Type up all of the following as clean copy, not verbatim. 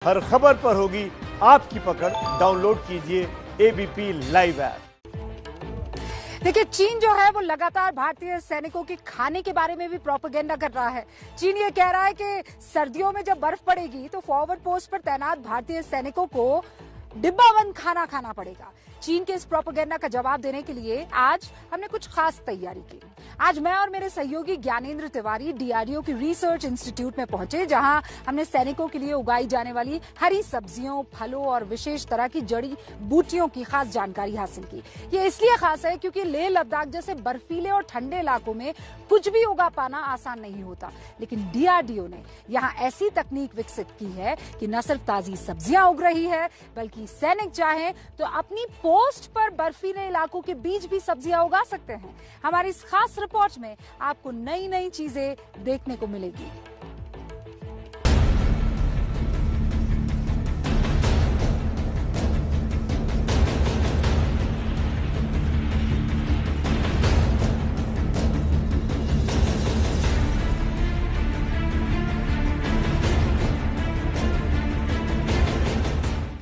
हर खबर पर होगी आपकी पकड़। डाउनलोड कीजिए एबीपी लाइव ऐप। देखिए, चीन जो है वो लगातार भारतीय सैनिकों के खाने के बारे में भी प्रोपेगेंडा कर रहा है। चीन ये कह रहा है कि सर्दियों में जब बर्फ पड़ेगी तो फॉरवर्ड पोस्ट पर तैनात भारतीय सैनिकों को डिब्बा बंद खाना खाना पड़ेगा। चीन के इस प्रोपेगेंडा का जवाब देने के लिए आज हमने कुछ खास तैयारी की। आज मैं और मेरे सहयोगी ज्ञानेंद्र तिवारी डीआरडीओ की रिसर्च इंस्टीट्यूट में पहुंचे, जहां हमने सैनिकों के लिए उगाई जाने वाली हरी सब्जियों, फलों और विशेष तरह की जड़ी बूटियों की खास जानकारी हासिल की। ये इसलिए खास है क्योंकि लेह लद्दाख जैसे बर्फीले और ठंडे इलाकों में कुछ भी उगा पाना आसान नहीं होता, लेकिन डीआरडीओ ने यहाँ ऐसी तकनीक विकसित की है कि न सिर्फ ताजी सब्जियां उग रही है, बल्कि सैनिक चाहे तो अपनी पोस्ट पर बर्फीले इलाकों के बीच भी सब्जियां उगा सकते हैं। हमारी इस खास रिपोर्ट में आपको नई नई चीजें देखने को मिलेगी।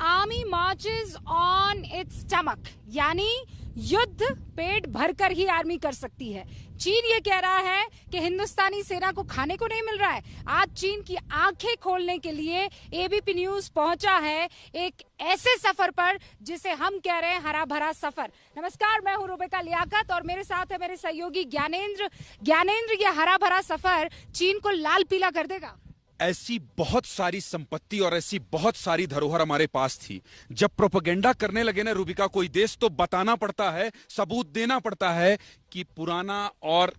Army marches on it's stomach, यानी युद्ध पेट भरकर ही आर्मी कर सकती है। चीन ये कह रहा है कि हिंदुस्तानी सेना को खाने को नहीं मिल रहा है। आज चीन की आंखें खोलने के लिए एबीपी न्यूज पहुंचा है एक ऐसे सफर पर जिसे हम कह रहे हैं हरा भरा सफर। नमस्कार, मैं हूं रुबिका लियाकत और मेरे साथ है मेरे सहयोगी ज्ञानेंद्र। ये हरा भरा सफर चीन को लाल पीला कर देगा। ऐसी बहुत सारी संपत्ति और ऐसी बहुत सारी धरोहर हमारे पास थी। जब प्रोपेगेंडा करने लगे ना रूबिका, कोई देश तो बताना पड़ता है, सबूत देना पड़ता है कि पुराना और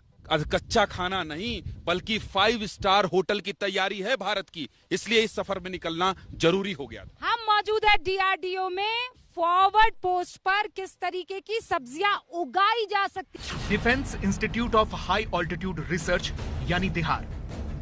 कच्चा खाना नहीं बल्कि 5 स्टार होटल की तैयारी है भारत की। इसलिए इस सफर में निकलना जरूरी हो गया। हम मौजूद है डीआरडीओ में। फॉरवर्ड पोस्ट पर किस तरीके की सब्जियां उगाई जा सकती। Defence institute of high altitude research यानी दिहार,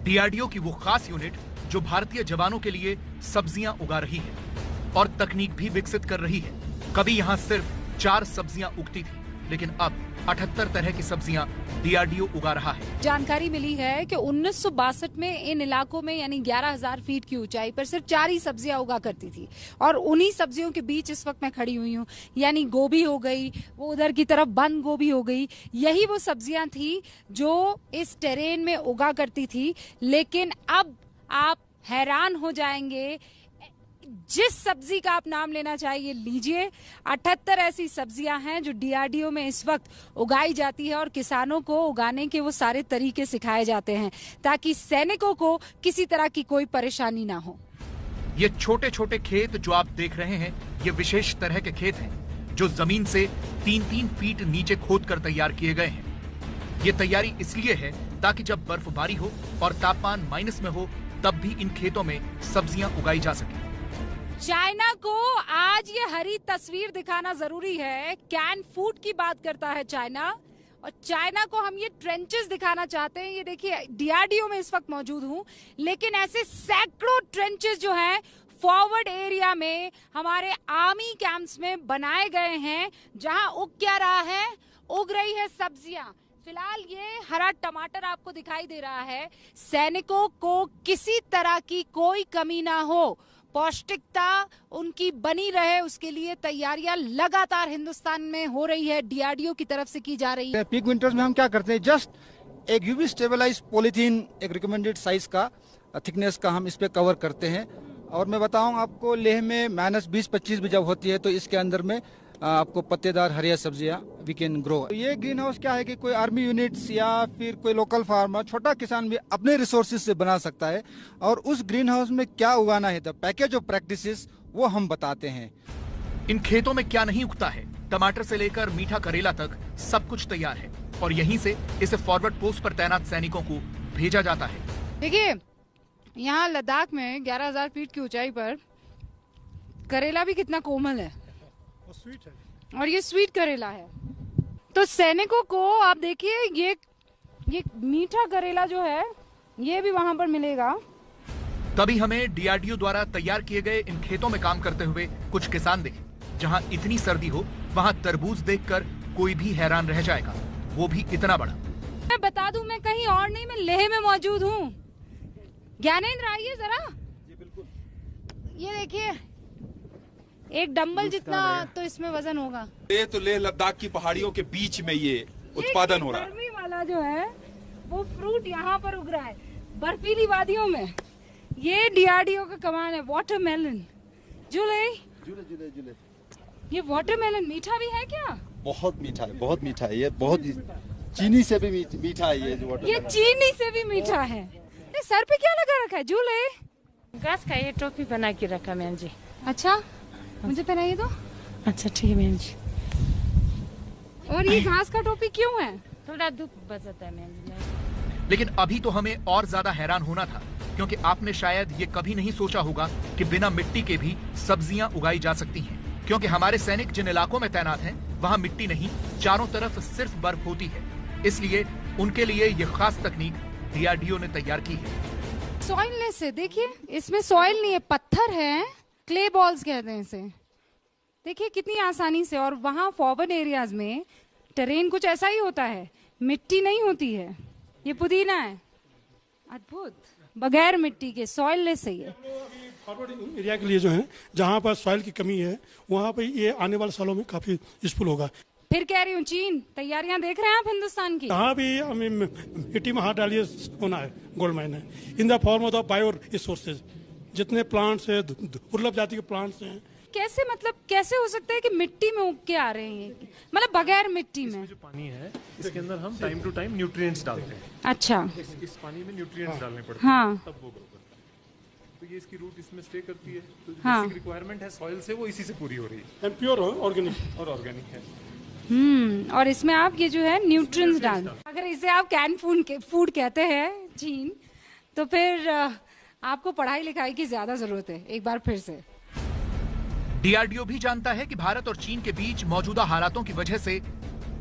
डीआरडीओ की वो खास यूनिट जो भारतीय जवानों के लिए सब्जियां उगा रही है और तकनीक भी विकसित कर रही है। कभी यहाँ सिर्फ 4 सब्जियां उगती थी, लेकिन अब 78 तरह की सब्जियां डीआरडीओ उगा रहा है। जानकारी मिली है कि 1962 में इन इलाकों में यानी 11,000 फीट की ऊंचाई पर सिर्फ 4 ही सब्जियां उगा करती थी, और उन्हीं सब्जियों के बीच इस वक्त मैं खड़ी हुई हूँ। यानी गोभी हो गई, वो उधर की तरफ बंद गोभी हो गई, यही वो सब्जियां थी जो इस टेरेन में उगा करती थी। लेकिन अब आप हैरान हो जाएंगे, जिस सब्जी का आप नाम लेना चाहिए लीजिए। 78 ऐसी सब्जियां हैं जो डीआरडीओ में इस वक्त उगाई जाती है और किसानों को उगाने के वो सारे तरीके सिखाए जाते हैं ताकि सैनिकों को किसी तरह की कोई परेशानी ना हो। ये छोटे छोटे खेत जो आप देख रहे हैं, ये विशेष तरह के खेत हैं जो जमीन से 3-3 फीट नीचे खोद कर तैयार किए गए हैं। ये तैयारी इसलिए है ताकि जब बर्फबारी हो और तापमान माइनस में हो तब भी इन खेतों में सब्जियां उगाई जा सके। चाइना को आज ये हरी तस्वीर दिखाना जरूरी है। कैन फूड की बात करता है चाइना, और चाइना को हम ये ट्रेंचेस दिखाना चाहते हैं। ये देखिए, डीआरडीओ में इस वक्त मौजूद हूं, लेकिन ऐसे सैकड़ों ट्रेंचेस जो हैं फॉरवर्ड एरिया में हमारे आर्मी कैंप्स में बनाए गए हैं, जहां उग क्या रहा है, उग रही है सब्जियां। फिलहाल ये हरा टमाटर आपको दिखाई दे रहा है। सैनिकों को किसी तरह की कोई कमी ना हो, पौष्टिकता उनकी बनी रहे, उसके लिए तैयारियां लगातार हिंदुस्तान में हो रही है, डीआरडीओ की तरफ से की जा रही है। पीक विंटर्स में हम क्या करते हैं, जस्ट एक यूवी स्टेबलाइज पॉलीथीन, एक रिकमेंडेड साइज का थिकनेस का हम इस पे कवर करते हैं। और मैं बताऊं आपको, लेह में -20-25 भी जब होती है तो इसके अंदर में आपको पत्तेदार हरी सब्जियां वी कैन ग्रो। ये ग्रीन हाउस क्या है कि कोई आर्मी यूनिट्स या फिर कोई लोकल फार्मर, छोटा किसान भी अपने रिसोर्सेज से बना सकता है, और उस ग्रीन हाउस में क्या उगाना है, द पैकेज ऑफ प्रैक्टिसेस वो हम बताते हैं। इन खेतों में क्या नहीं उगता है, टमाटर से लेकर मीठा करेला तक सब कुछ तैयार है और यहीं से इसे फॉरवर्ड पोस्ट पर तैनात सैनिकों को भेजा जाता है। देखिए, यहाँ लद्दाख में 11,000 फीट की ऊंचाई पर करेला भी कितना कोमल है, और ये स्वीट करेला है। तो सैनिकों को आप देखिए, ये मीठा करेला जो है ये भी वहां पर मिलेगा। तभी हमें डीआरडीओ द्वारा तैयार किए गए इन खेतों में काम करते हुए कुछ किसान दिखे। जहां इतनी सर्दी हो वहां तरबूज देखकर कोई भी हैरान रह जाएगा, वो भी इतना बड़ा। मैं बता दूं, मैं कहीं और नहीं, मैं लेह में मौजूद हूँ। ज्ञानेंद्र आइए जरा। ये देखिए, एक डंबल जितना तो इसमें वजन होगा। ये तो लेह लद्दाख की पहाड़ियों के बीच में ये उत्पादन हो रहा है। गर्मी वाला जो है वो फ्रूट यहाँ पर उग रहा है बर्फीली वादियों में। ये डीआरडीओ का कमाल है। वाटरमेलन, जुले ये वाटरमेलन मीठा भी है क्या? बहुत मीठा है, बहुत मीठा है। ये बहुत चीनी से भी मीठा है ये जो वाटर। ये चीनी से भी मीठा है। ये सर पे क्या लगा रखा है जुले? घास का ये टोपी बना के रखा मैम जी। अच्छा, मुझे पहनाइए तो। अच्छा ठीक है मैम जी। और ये घास का टोपी क्यों है? थोड़ा धूप बचाता है मैम जी। लेकिन अभी तो हमें और ज्यादा हैरान होना था, क्योंकि आपने शायद ये कभी नहीं सोचा होगा कि बिना मिट्टी के भी सब्जियां उगाई जा सकती हैं। क्योंकि हमारे सैनिक जिन इलाकों में तैनात हैं, वहाँ मिट्टी नहीं, चारों तरफ सिर्फ बर्फ होती है। इसलिए उनके लिए ये खास तकनीक डीआरडीओ ने तैयार की है। सॉइलनेस है, देखिए इसमें सॉइल नहीं है, पत्थर है, क्ले बॉल्स कहते हैं इसे। देखिए कितनी आसानी से। और वहाँ फॉरवर्ड एरियाज में टेरेन कुछ ऐसा ही होता है, मिट्टी नहीं होती है। ये पुदीना है, अद्भुत, बगैर मिट्टी के, सॉइललेस है ये। फॉरवर्ड एरिया के लिए जो है, जहाँ पर सॉइल की कमी है, वहाँ पे ये आने वाले सालों में काफी यूजफुल होगा। फिर कह रही हूँ, चीन तैयारियां देख रहे हैं आप हिंदुस्तान की? यहाँ भी हमें मिट्टी में हाथ डालिए होना है, गोल्ड माइन है in the form of bio resources. जितने प्लांट्स है, दुर्लभ जाति के प्लांट्स हैं। कैसे, मतलब कैसे हो सकता है कि मिट्टी में उग के आ रहे हैं, मतलब बगैर मिट्टी में? जो पानी है इसके अंदर हम टाइम टू टाइम न्यूट्रिएंट्स डालते हैं। अच्छा, इस पानी में न्यूट्रिएंट्स डालने पड़ते हैं, हाँ, तब वो ग्रो करता है। तो ये इसकी रूट इसमें स्टे करती है। तो जो हाँ, बेसिक रिक्वायरमेंट है सॉइल से, वो इसी से पूरी हो रही है। एंड प्योर ऑर्गेनिक और ऑर्गेनिक है। और इसमें आप ये जो है न्यूट्रिएंट्स डाल, अगर इसे आप कैन फूड कहते हैं चीन, तो फिर आपको पढ़ाई लिखाई की ज्यादा जरूरत है। एक बार फिर से डीआरडीओ भी जानता है कि भारत और चीन के बीच मौजूदा हालातों की वजह से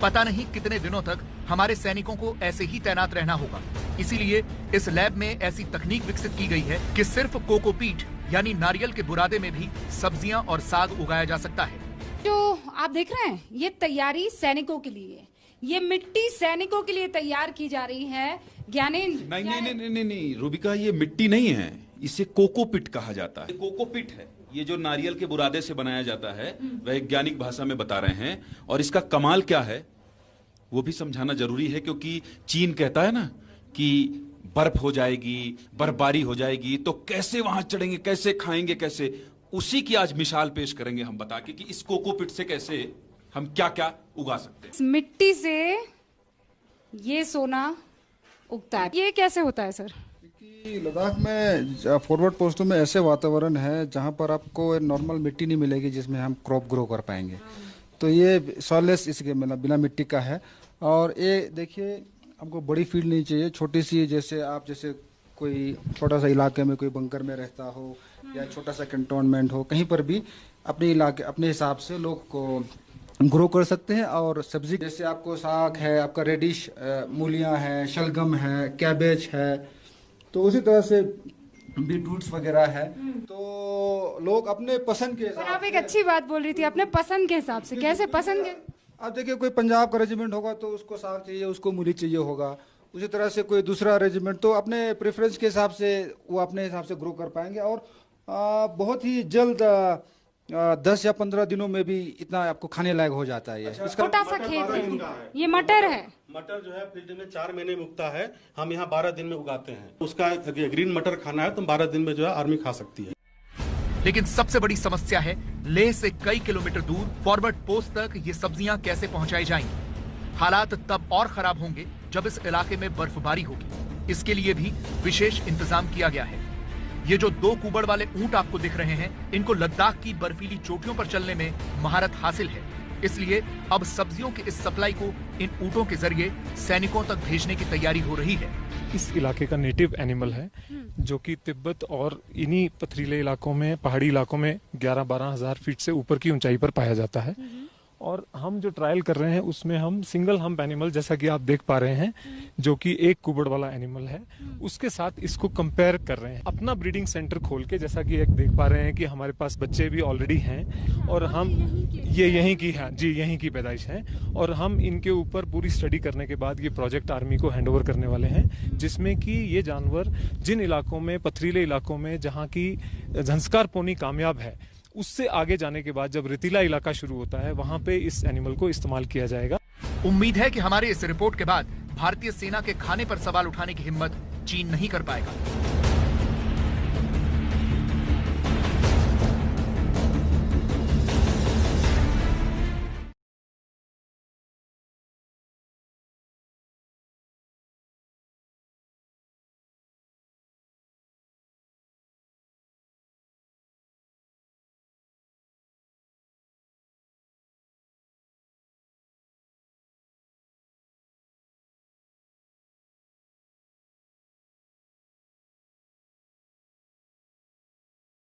पता नहीं कितने दिनों तक हमारे सैनिकों को ऐसे ही तैनात रहना होगा। इसीलिए इस लैब में ऐसी तकनीक विकसित की गई है कि सिर्फ कोकोपीट यानी नारियल के बुरादे में भी सब्जियां और साग उगाया जा सकता है। जो आप देख रहे हैं, ये तैयारी सैनिकों के लिए, ये मिट्टी सैनिकों के लिए तैयार की जा रही है। ज्ञानेंद्र, नहीं रूबिका, ये मिट्टी नहीं है, इसे कोकोपिट कहा जाता है। कोकोपिट है ये जो नारियल के बुरादे से बनाया जाता है, वैज्ञानिक भाषा में बता रहे हैं। और इसका कमाल क्या है वो भी समझाना जरूरी है, क्योंकि चीन कहता है ना कि बर्फ हो जाएगी, बर्फबारी हो जाएगी, तो कैसे वहां चढ़ेंगे, कैसे खाएंगे, कैसे। उसी की आज मिसाल पेश करेंगे हम बता के कि इस कोकोपिट से कैसे हम क्या क्या उगा सकते हैं। इस मिट्टी से ये सोना उगता है, ये कैसे होता है सर? लद्दाख में फॉरवर्ड पोस्टों में ऐसे वातावरण है जहाँ पर आपको नॉर्मल मिट्टी नहीं मिलेगी जिसमें हम क्रॉप ग्रो कर पाएंगे। तो ये सॉइललेस, इसके मतलब बिना मिट्टी का है। और ये देखिए, हमको बड़ी फील्ड नहीं चाहिए, छोटी सी, जैसे आप जैसे कोई छोटा सा इलाके में कोई बंकर में रहता हो या छोटा सा कैंटोनमेंट हो, कहीं पर भी अपने इलाके अपने हिसाब से लोग को ग्रो कर सकते हैं। और सब्जी जैसे आपको साग है, आपका रेडिश मूलियाँ है, शलगम है, कैबेज है, तो उसी तरह से बीटरूट्स वगैरह है। तो लोग अपने पसंद के हिसाब से। आप एक अच्छी बात बोल रही थी, अपने पसंद के हिसाब से। कैसे पसंद के? आप देखिए, कोई पंजाब का रेजिमेंट होगा तो उसको साग चाहिए, उसको मूली चाहिए होगा। उसी तरह से कोई दूसरा रेजिमेंट, तो अपने प्रेफरेंस के हिसाब से वो अपने हिसाब से ग्रो कर पाएंगे। और बहुत ही जल्द 10 या 15 दिनों में भी इतना आपको खाने लायक हो जाता है। अच्छा, छोटा सा खेत है, ये मटर है। मटर जो है फील्ड में 4 महीने में उगता है, हम यहाँ 12 दिन में उगाते हैं। उसका ग्रीन मटर खाना है तो 12 दिन में जो है आर्मी खा सकती है। लेकिन सबसे बड़ी समस्या है, लेह से कई किलोमीटर दूर फॉरवर्ड पोस्ट तक ये सब्जियां कैसे पहुंचाई जाएंगी। हालात तब और खराब होंगे जब इस इलाके में बर्फबारी होगी। इसके लिए भी विशेष इंतजाम किया गया है। ये जो 2 कुबड़ वाले ऊंट आपको दिख रहे हैं, इनको लद्दाख की बर्फीली चोटियों पर चलने में महारत हासिल है। इसलिए अब सब्जियों के इस सप्लाई को इन ऊंटों के जरिए सैनिकों तक भेजने की तैयारी हो रही है। इस इलाके का नेटिव एनिमल है, जो कि तिब्बत और इन्हीं पथरीले इलाकों में, पहाड़ी इलाकों में 11-12 हजार फीट से ऊपर की ऊंचाई पर पाया जाता है। और हम जो ट्रायल कर रहे हैं उसमें हम सिंगल हम्प एनिमल, जैसा कि आप देख पा रहे हैं, जो कि एक कुबड़ वाला एनिमल है, उसके साथ इसको कंपेयर कर रहे हैं। अपना ब्रीडिंग सेंटर खोल के, जैसा कि एक देख पा रहे हैं कि हमारे पास बच्चे भी ऑलरेडी हैं और हम ये यहीं की है जी, यहीं की पैदाइश है और हम इनके ऊपर पूरी स्टडी करने के बाद ये प्रोजेक्ट आर्मी को हैंडओवर करने वाले हैं, जिसमें कि ये जानवर जिन इलाकों में, पथरीले इलाकों में जहाँ की झंस्कार पोनी कामयाब है, उससे आगे जाने के बाद जब रेतीला इलाका शुरू होता है वहां पे इस एनिमल को इस्तेमाल किया जाएगा। उम्मीद है कि हमारे इस रिपोर्ट के बाद भारतीय सेना के खाने पर सवाल उठाने की हिम्मत चीन नहीं कर पाएगा।